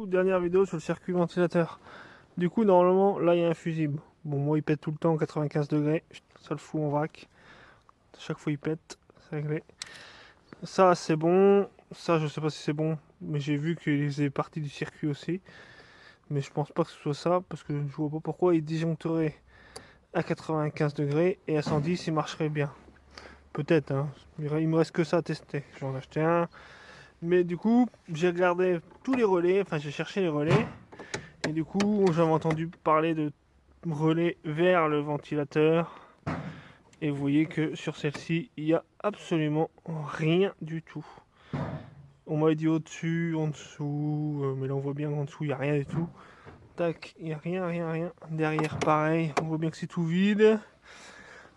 Dernière vidéo sur le circuit ventilateur. Du coup, normalement, là, il y a un fusible. Bon, moi, il pète tout le temps 95 degrés. Ça le fout en vrac. Chaque fois, il pète. C'est réglé. Ça, c'est bon. Ça, je sais pas si c'est bon. Mais j'ai vu qu'il faisait partie du circuit aussi. Mais je pense pas que ce soit ça. Parce que je vois pas pourquoi il disjoncterait à 95 degrés. Et à 110, il marcherait bien. Peut-être, hein. Il me reste que ça à tester. J'en ai acheté un. Mais du coup, j'ai regardé tous les relais. Enfin, j'ai cherché les relais. Et du coup, j'avais entendu parler de relais vers le ventilateur. Et vous voyez que sur celle-ci, il n'y a absolument rien du tout. On m'avait dit au-dessus, en dessous, mais là on voit bien qu'en dessous, il n'y a rien du tout. Tac, il n'y a rien, rien, rien. Derrière, pareil, on voit bien que c'est tout vide.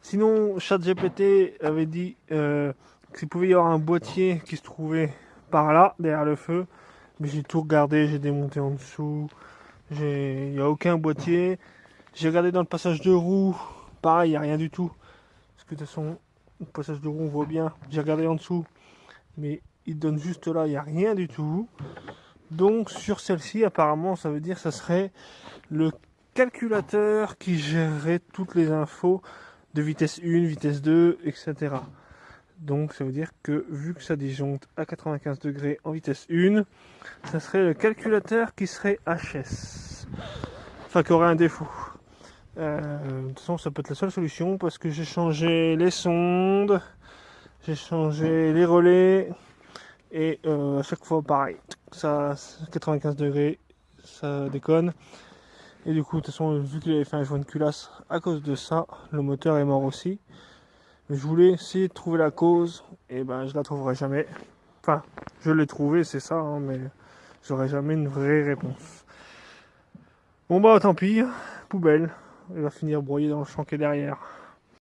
Sinon, ChatGPT avait dit qu'il pouvait y avoir un boîtier qui se trouvait par là, derrière le feu. Mais j'ai tout regardé, j'ai démonté en dessous. Il n'y a aucun boîtier. J'ai regardé dans le passage de roue. Pareil, il n'y a rien du tout. Parce que de toute façon, le passage de roue, on voit bien. J'ai regardé en dessous. Mais il donne juste là, il n'y a rien du tout. Donc sur celle-ci, apparemment, ça veut dire que ça serait le calculateur qui gérerait toutes les infos de vitesse 1, vitesse 2, etc. Donc ça veut dire que vu que ça disjoncte à 95 degrés en vitesse 1, ça serait le calculateur qui serait HS. Enfin, qui aurait un défaut. De toute façon, ça peut être la seule solution parce que j'ai changé les sondes, j'ai changé les relais et à chaque fois pareil. Ça, 95 degrés, ça déconne. Et du coup, de toute façon, vu qu'il avait fait un joint de culasse à cause de ça, le moteur est mort aussi. Mais je voulais essayer de trouver la cause et ben je la trouverai jamais. Enfin, je l'ai trouvé, c'est ça, hein, mais j'aurai jamais une vraie réponse. Bon bah tant pis, poubelle. Il va finir broyé dans le champ qui est derrière.